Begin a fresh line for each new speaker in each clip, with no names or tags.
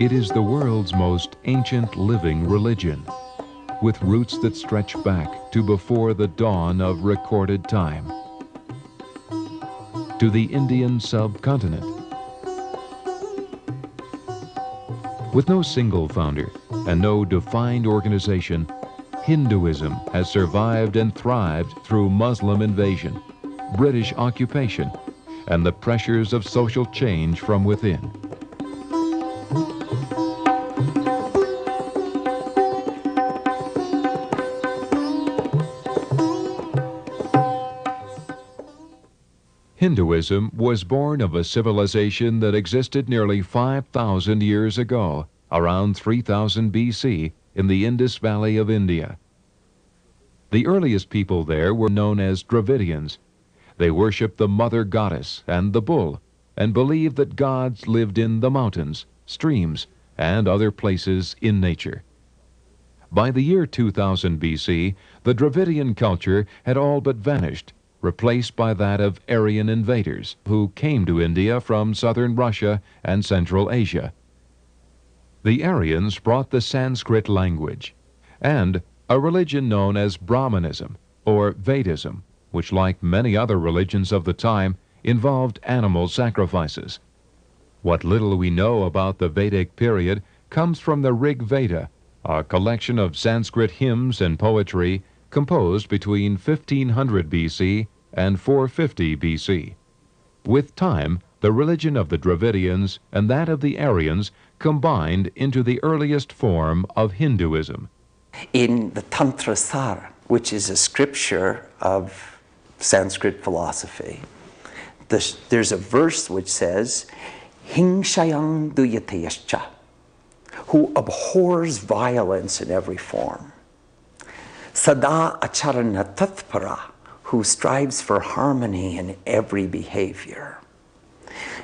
It is the world's most ancient living religion, with roots that stretch back to before the dawn of recorded time, to the Indian subcontinent. With no single founder and no defined organization, Hinduism has survived and thrived through Muslim invasion, British occupation, and the pressures of social change from within. Hinduism was born of a civilization that existed nearly 5,000 years ago, around 3000 BC, in the Indus Valley of India. The earliest people there were known as Dravidians. They worshipped the mother goddess and the bull, and believed that gods lived in the mountains, streams, and other places in nature. By the year 2000 BC, the Dravidian culture had all but vanished, replaced by that of Aryan invaders who came to India from southern Russia and Central Asia. The Aryans brought the Sanskrit language and a religion known as Brahmanism or Vedism, which, like many other religions of the time, involved animal sacrifices. What little we know about the Vedic period comes from the Rig Veda, a collection of Sanskrit hymns and poetry composed between 1500 BC and 450 BC. With time, the religion of the Dravidians and that of the Aryans combined into the earliest form of Hinduism.
In the Tantra Sar, which is a scripture of Sanskrit philosophy, there's a verse which says, Hingshayang duyatayascha, who abhors violence in every form. Sada acharana tatpara, who strives for harmony in every behavior.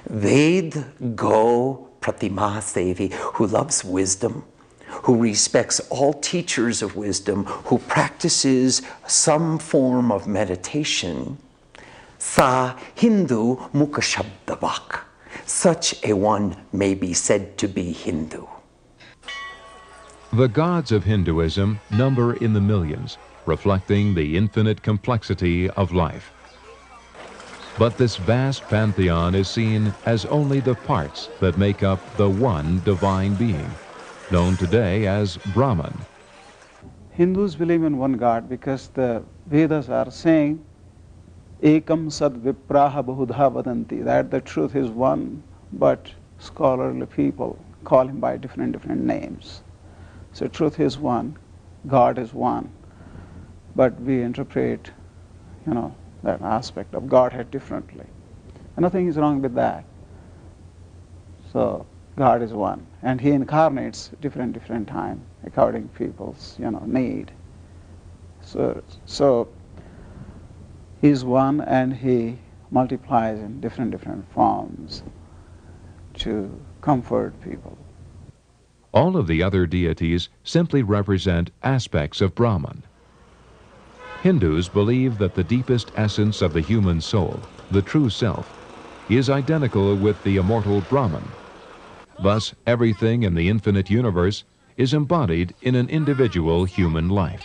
Ved go pratima sevi, who loves wisdom, who respects all teachers of wisdom, who practices some form of meditation. Sa Hindu mukashabdavak, such a one may be said to be Hindu.
The gods of Hinduism number in the millions, reflecting the infinite complexity of life. But this vast pantheon is seen as only the parts that make up the one divine being, known today as Brahman.
Hindus believe in one God because the Vedas are saying, Ekam sad vipraha bahudha vadanti, that the truth is one, but scholarly people call him by different names. So truth is one, God is one, but we interpret, that aspect of Godhead differently. And nothing is wrong with that. So God is one, and He incarnates different time according to people's, need. So He is one, and He multiplies in different forms to comfort people.
All of the other deities simply represent aspects of Brahman. Hindus believe that the deepest essence of the human soul, the true self, is identical with the immortal Brahman. Thus, everything in the infinite universe is embodied in an individual human life.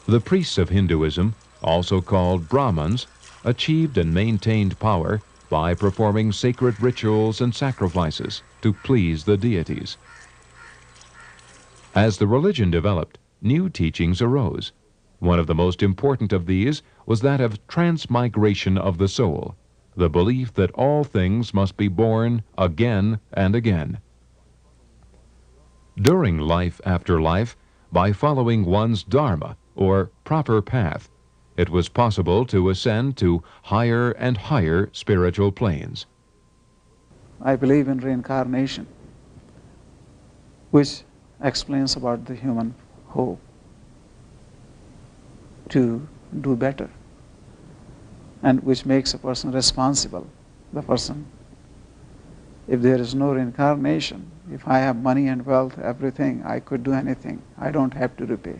The priests of Hinduism, also called Brahmins, achieved and maintained power by performing sacred rituals and sacrifices to please the deities. As the religion developed, new teachings arose. One of the most important of these was that of transmigration of the soul, the belief that all things must be born again and again. During life after life, by following one's dharma, or proper path, it was possible to ascend to higher and higher spiritual planes.
I believe in reincarnation, which explains about the human hope to do better, and which makes a person responsible. The person, if there is no reincarnation, if I have money and wealth, everything, I could do anything. I don't have to repay.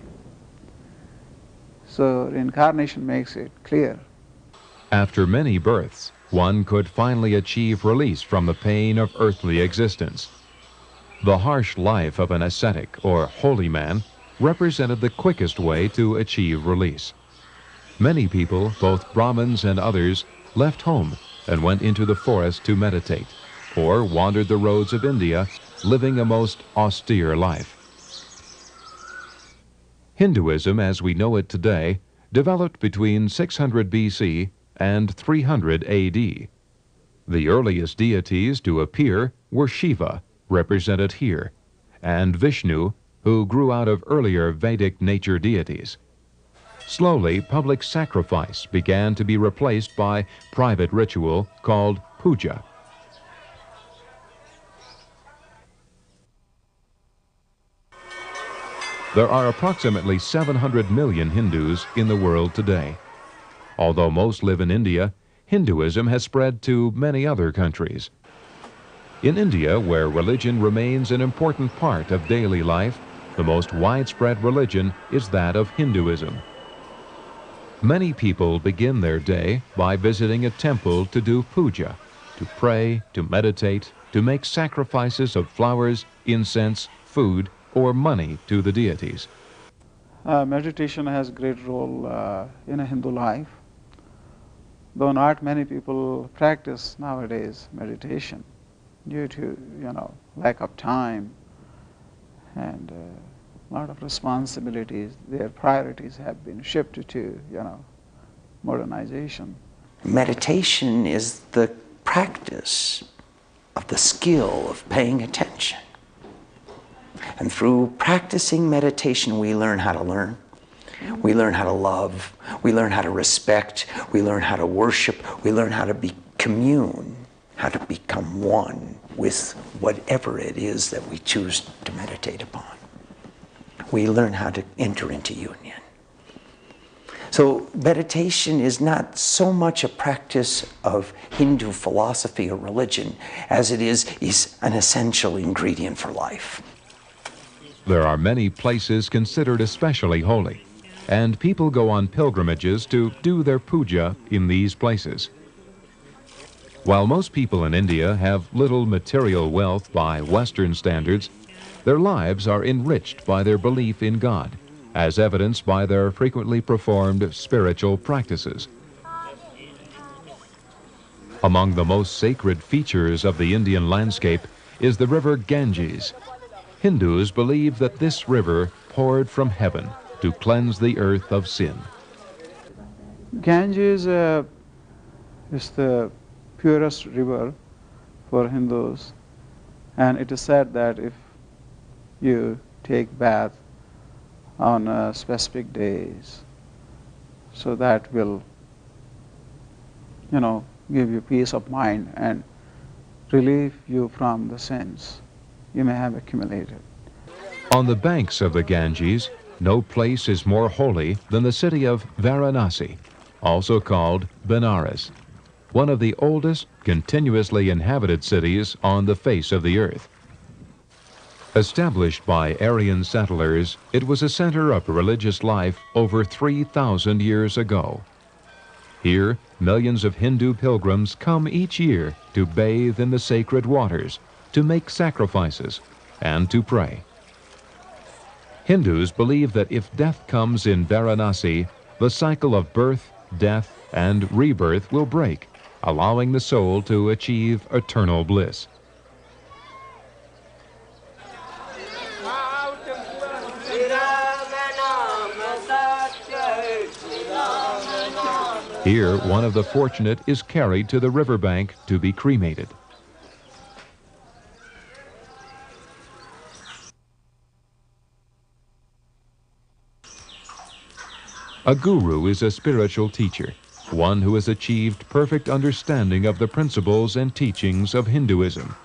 So reincarnation makes it clear.
After many births, one could finally achieve release from the pain of earthly existence. The harsh life of an ascetic or holy man represented the quickest way to achieve release. Many people, both Brahmins and others, left home and went into the forest to meditate, or wandered the roads of India, living a most austere life. Hinduism, as we know it today, developed between 600 BC and 300 AD. The earliest deities to appear were Shiva, represented here, and Vishnu, who grew out of earlier Vedic nature deities. Slowly, public sacrifice began to be replaced by private ritual called puja. There are approximately 700 million Hindus in the world today. Although most live in India, Hinduism has spread to many other countries. In India, where religion remains an important part of daily life, the most widespread religion is that of Hinduism. Many people begin their day by visiting a temple to do puja, to pray, to meditate, to make sacrifices of flowers, incense, food, or money to the deities.
Meditation has a great role in a Hindu life, though not many people practice nowadays meditation due to lack of time and a lot of responsibilities. Their priorities have been shifted to modernization.
Meditation is the practice of the skill of paying attention. And through practicing meditation, we learn how to learn. We learn how to love. We learn how to respect. We learn how to worship. We learn how to commune, how to become one with whatever it is that we choose to meditate upon. We learn how to enter into union. So meditation is not so much a practice of Hindu philosophy or religion as it is an essential ingredient for life.
There are many places considered especially holy, and people go on pilgrimages to do their puja in these places. While most people in India have little material wealth by Western standards, their lives are enriched by their belief in God, as evidenced by their frequently performed spiritual practices. Among the most sacred features of the Indian landscape is the river Ganges. Hindus believe that this river poured from heaven to cleanse the earth of sin.
Ganges is the purest river for Hindus, and it is said that if you take bath on specific days, so that will give you peace of mind and relieve you from the sins you may have accumulated.
On the banks of the Ganges, no place is more holy than the city of Varanasi, also called Benares, one of the oldest continuously inhabited cities on the face of the earth. Established by Aryan settlers, it was a center of religious life over 3,000 years ago. Here, millions of Hindu pilgrims come each year to bathe in the sacred waters, to make sacrifices, and to pray. Hindus believe that if death comes in Varanasi, the cycle of birth, death, and rebirth will break, allowing the soul to achieve eternal bliss. Here, one of the fortunate is carried to the riverbank to be cremated. A guru is a spiritual teacher, one who has achieved perfect understanding of the principles and teachings of Hinduism.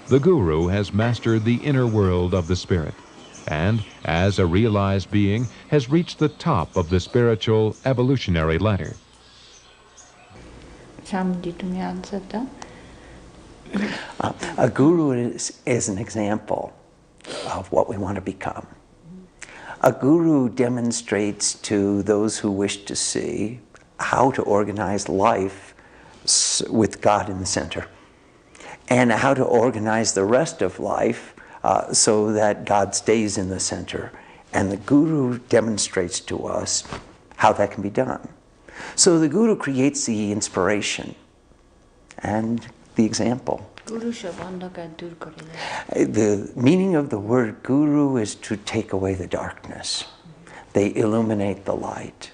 The guru has mastered the inner world of the spirit, and, as a realized being, has reached the top of the spiritual evolutionary ladder.
Shamji, to me answer that.
A guru is an example of what we want to become. A guru demonstrates to those who wish to see how to organize life with God in the center, and how to organize the rest of life so that God stays in the center. And the guru demonstrates to us how that can be done. So the guru creates the inspiration and the example. The meaning of the word guru is to take away the darkness. They illuminate the light.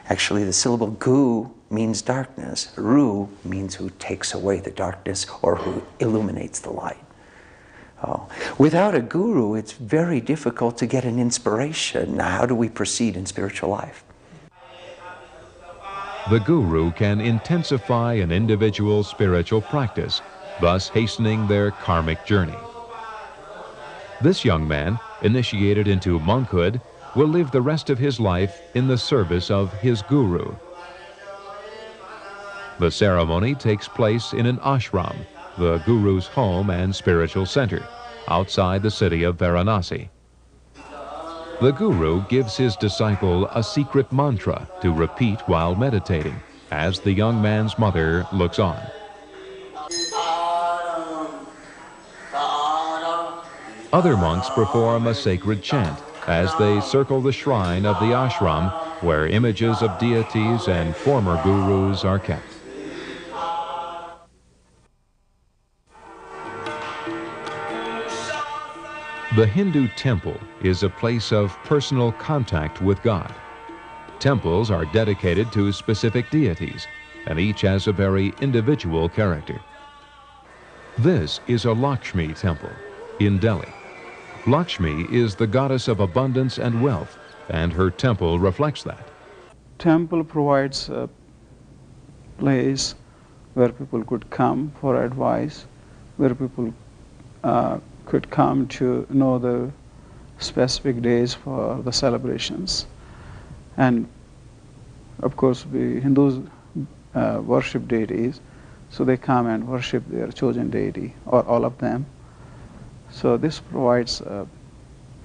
Actually, the syllable gu means darkness. Ru means who takes away the darkness or who illuminates the light. Without a guru, it's very difficult to get an inspiration. Now, how do we proceed in spiritual life?
The guru can intensify an individual's spiritual practice, thus hastening their karmic journey. This young man, initiated into monkhood, will live the rest of his life in the service of his guru. The ceremony takes place in an ashram, the guru's home and spiritual center, outside the city of Varanasi. The guru gives his disciple a secret mantra to repeat while meditating, as the young man's mother looks on. Other monks perform a sacred chant as they circle the shrine of the ashram where images of deities and former gurus are kept. The Hindu temple is a place of personal contact with God. Temples are dedicated to specific deities, and each has a very individual character. This is a Lakshmi temple in Delhi. Lakshmi is the goddess of abundance and wealth, and her temple reflects that.
Temple provides a place where people could come for advice, where people could come to know the specific days for the celebrations. And of course, we Hindus worship deities, so they come and worship their chosen deity, or all of them. So this provides a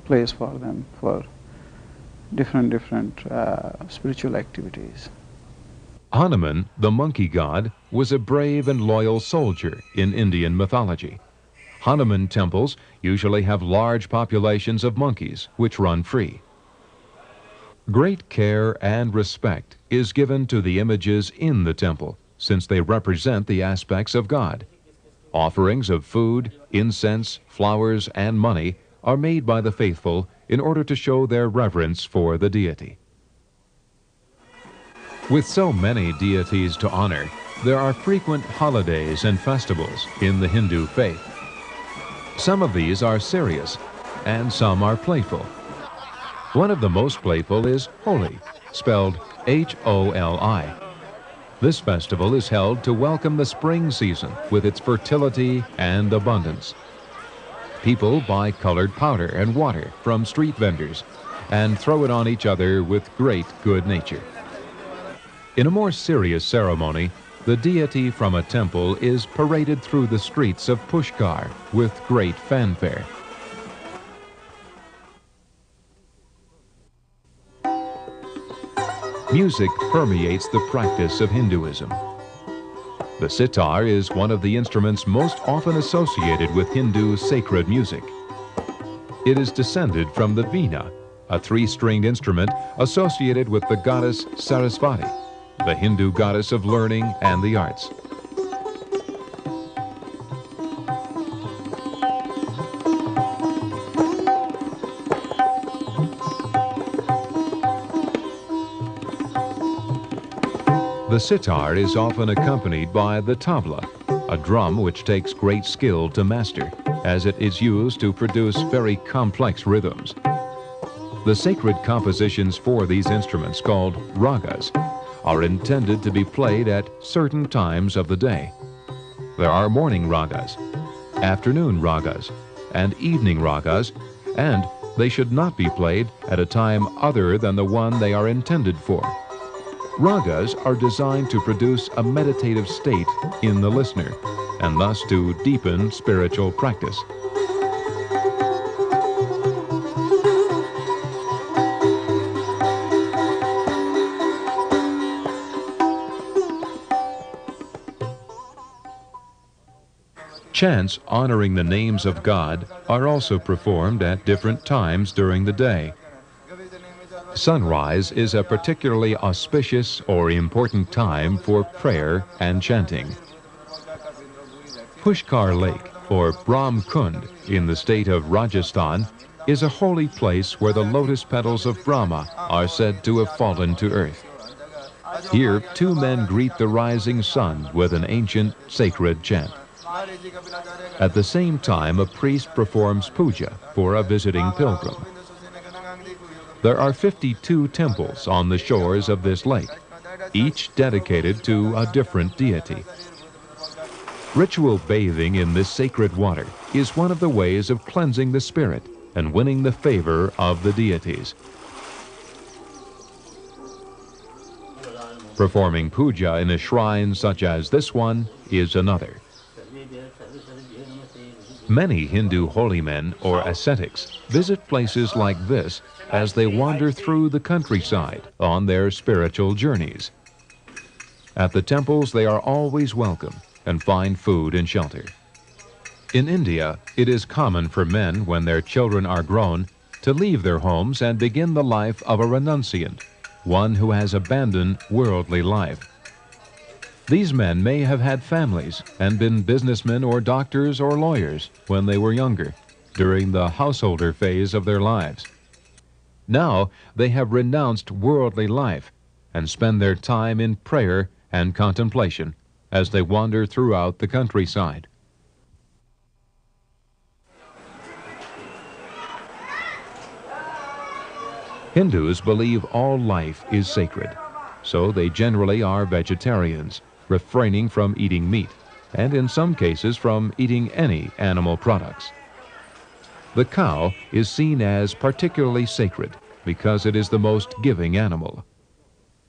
place for them for different spiritual activities.
Hanuman, the monkey god, was a brave and loyal soldier in Indian mythology. Hanuman temples usually have large populations of monkeys which run free. Great care and respect is given to the images in the temple, since they represent the aspects of God. Offerings of food, incense, flowers, and money are made by the faithful in order to show their reverence for the deity. With so many deities to honor, there are frequent holidays and festivals in the Hindu faith. Some of these are serious, and some are playful. One of the most playful is Holi, spelled H-O-L-I. This festival is held to welcome the spring season with its fertility and abundance. People buy colored powder and water from street vendors and throw it on each other with great good nature. In a more serious ceremony, the deity from a temple is paraded through the streets of Pushkar with great fanfare. Music permeates the practice of Hinduism. The sitar is one of the instruments most often associated with Hindu sacred music. It is descended from the veena, a three-stringed instrument associated with the goddess Sarasvati, the Hindu goddess of learning and the arts. The sitar is often accompanied by the tabla, a drum which takes great skill to master, as it is used to produce very complex rhythms. The sacred compositions for these instruments, called ragas, are intended to be played at certain times of the day. There are morning ragas, afternoon ragas, and evening ragas, and they should not be played at a time other than the one they are intended for. Ragas are designed to produce a meditative state in the listener, and thus to deepen spiritual practice. Chants honoring the names of God are also performed at different times during the day. Sunrise is a particularly auspicious or important time for prayer and chanting. Pushkar Lake, or Brahm Kund, in the state of Rajasthan, is a holy place where the lotus petals of Brahma are said to have fallen to earth. Here, two men greet the rising sun with an ancient sacred chant. At the same time, a priest performs puja for a visiting pilgrim. There are 52 temples on the shores of this lake, each dedicated to a different deity. Ritual bathing in this sacred water is one of the ways of cleansing the spirit and winning the favor of the deities. Performing puja in a shrine such as this one is another. Many Hindu holy men or ascetics visit places like this as they wander through the countryside on their spiritual journeys. At the temples, they are always welcome and find food and shelter. In India, it is common for men, when their children are grown, to leave their homes and begin the life of a renunciant, one who has abandoned worldly life. These men may have had families and been businessmen or doctors or lawyers when they were younger, during the householder phase of their lives. Now they have renounced worldly life and spend their time in prayer and contemplation as they wander throughout the countryside. Hindus believe all life is sacred, so they generally are vegetarians, refraining from eating meat, and in some cases from eating any animal products. The cow is seen as particularly sacred because it is the most giving animal.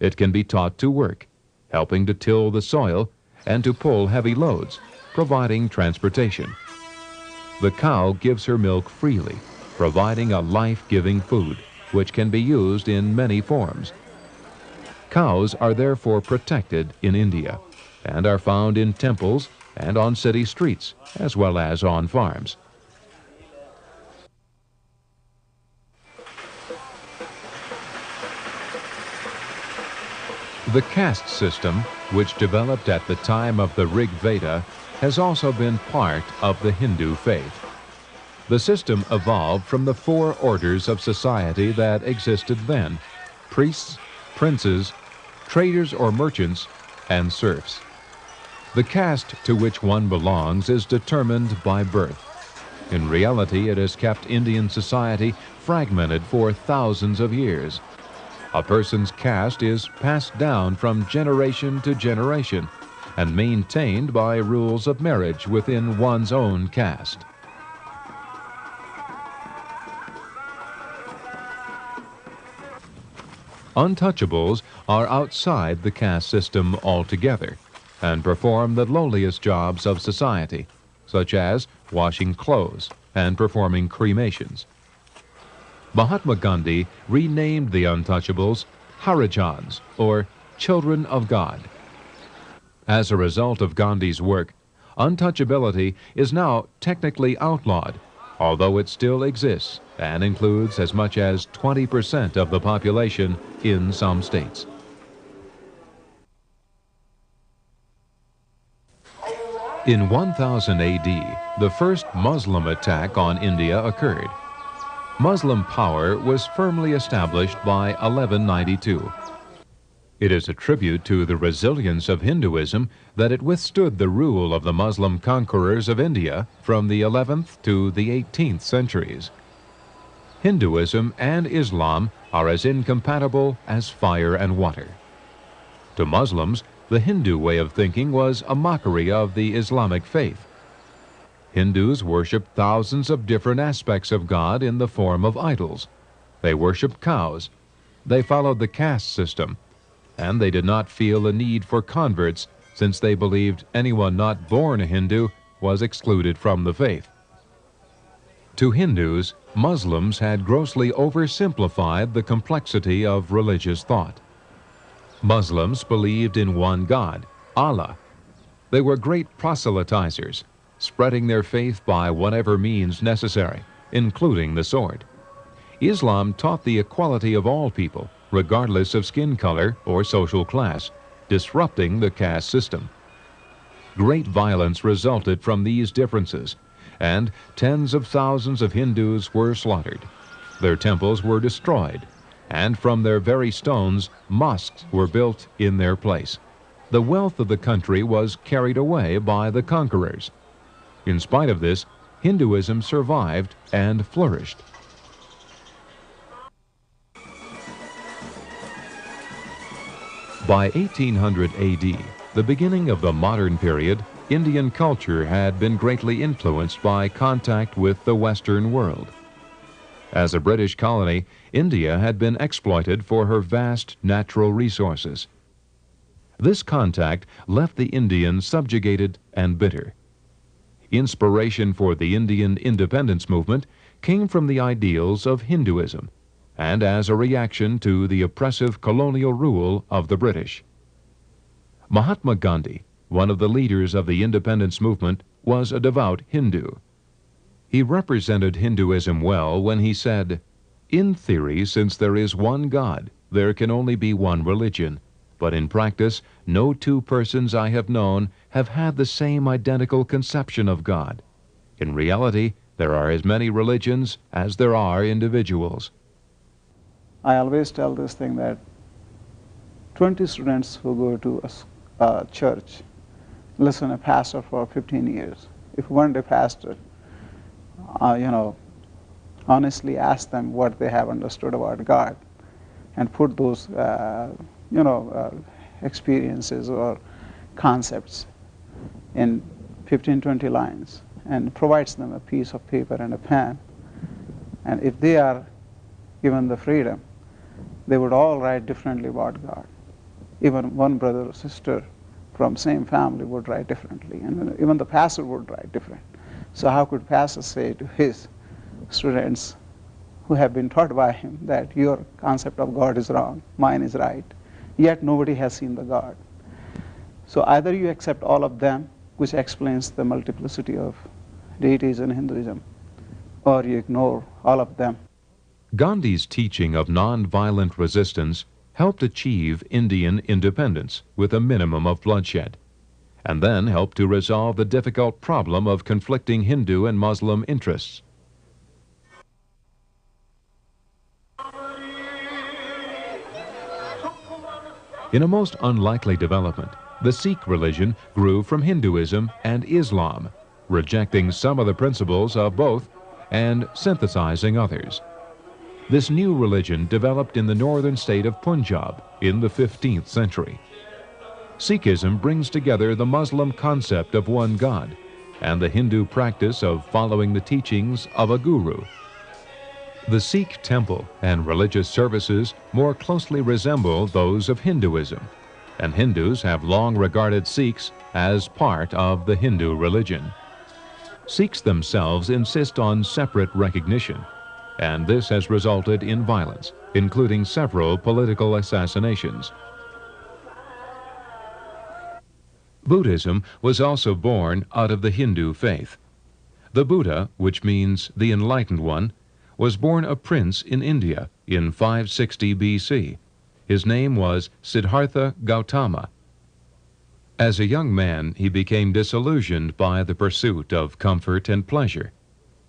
It can be taught to work, helping to till the soil and to pull heavy loads, providing transportation. The cow gives her milk freely, providing a life-giving food, which can be used in many forms. Cows are therefore protected in India and are found in temples and on city streets, as well as on farms. The caste system, which developed at the time of the Rig Veda, has also been part of the Hindu faith. The system evolved from the four orders of society that existed then: priests, princes, traders or merchants, and serfs. The caste to which one belongs is determined by birth. In reality, it has kept Indian society fragmented for thousands of years. A person's caste is passed down from generation to generation and maintained by rules of marriage within one's own caste. Untouchables are outside the caste system altogether and perform the lowliest jobs of society, such as washing clothes and performing cremations. Mahatma Gandhi renamed the untouchables Harijans, or Children of God. As a result of Gandhi's work, untouchability is now technically outlawed, although it still exists and includes as much as 20% of the population in some states. In 1000 AD, the first Muslim attack on India occurred. Muslim power was firmly established by 1192. It is a tribute to the resilience of Hinduism that it withstood the rule of the Muslim conquerors of India from the 11th to the 18th centuries. Hinduism and Islam are as incompatible as fire and water. To Muslims, the Hindu way of thinking was a mockery of the Islamic faith. Hindus worshiped thousands of different aspects of God in the form of idols. They worshiped cows. They followed the caste system. And they did not feel a need for converts, since they believed anyone not born a Hindu was excluded from the faith. To Hindus, Muslims had grossly oversimplified the complexity of religious thought. Muslims believed in one God, Allah. They were great proselytizers, spreading their faith by whatever means necessary, including the sword. Islam taught the equality of all people, regardless of skin color or social class, disrupting the caste system. Great violence resulted from these differences, and tens of thousands of Hindus were slaughtered. Their temples were destroyed, and from their very stones, mosques were built in their place. The wealth of the country was carried away by the conquerors. In spite of this, Hinduism survived and flourished. By 1800 AD, the beginning of the modern period, Indian culture had been greatly influenced by contact with the Western world. As a British colony, India had been exploited for her vast natural resources. This contact left the Indians subjugated and bitter. Inspiration for the Indian independence movement came from the ideals of Hinduism, and as a reaction to the oppressive colonial rule of the British. Mahatma Gandhi, one of the leaders of the independence movement, was a devout Hindu. He represented Hinduism well when he said, "In theory, since there is one God, there can only be one religion, but in practice, no two persons I have known have had the same identical conception of God. In reality, there are as many religions as there are individuals."
I always tell this thing that 20 students who go to a church listen to a pastor for 15 years. If one day pastor, honestly ask them what they have understood about God and put those, experiences or concepts in 15, 20 lines and provides them a piece of paper and a pen, and if they are given the freedom, they would all write differently about God. Even one brother or sister from same family would write differently, and even the pastor would write different. So how could pastor say to his students who have been taught by him that your concept of God is wrong, mine is right, yet nobody has seen the God? So either you accept all of them, which explains the multiplicity of deities in Hinduism, or you ignore all of them.
Gandhi's teaching of nonviolent resistance helped achieve Indian independence with a minimum of bloodshed, and then helped to resolve the difficult problem of conflicting Hindu and Muslim interests. In a most unlikely development, the Sikh religion grew from Hinduism and Islam, rejecting some of the principles of both and synthesizing others. This new religion developed in the northern state of Punjab in the 15th century. Sikhism brings together the Muslim concept of one God and the Hindu practice of following the teachings of a guru. The Sikh temple and religious services more closely resemble those of Hinduism, and Hindus have long regarded Sikhs as part of the Hindu religion. Sikhs themselves insist on separate recognition, and this has resulted in violence, including several political assassinations. Buddhism was also born out of the Hindu faith. The Buddha, which means the Enlightened One, was born a prince in India in 560 BC. His name was Siddhartha Gautama. As a young man, he became disillusioned by the pursuit of comfort and pleasure.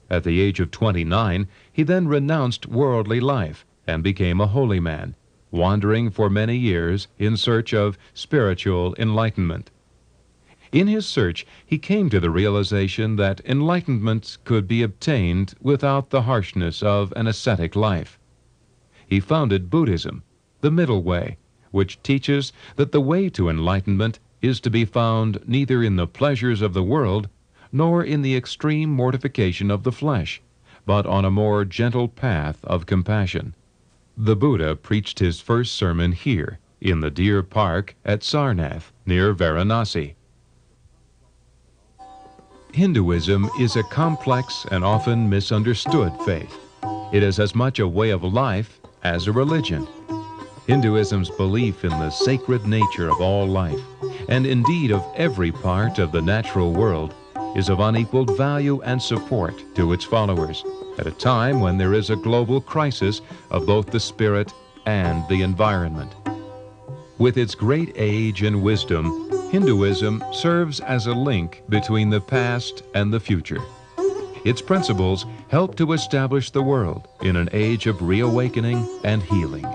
At the age of 29, he then renounced worldly life and became a holy man, wandering for many years in search of spiritual enlightenment. In his search, he came to the realization that enlightenment could be obtained without the harshness of an ascetic life. He founded Buddhism, the middle way, which teaches that the way to enlightenment is to be found neither in the pleasures of the world nor in the extreme mortification of the flesh, but on a more gentle path of compassion. The Buddha preached his first sermon here, in the Deer Park at Sarnath, near Varanasi. Hinduism is a complex and often misunderstood faith. It is as much a way of life as a religion. Hinduism's belief in the sacred nature of all life, and indeed of every part of the natural world, is of unequaled value and support to its followers at a time when there is a global crisis of both the spirit and the environment. With its great age and wisdom, Hinduism serves as a link between the past and the future. Its principles help to establish the world in an age of reawakening and healing.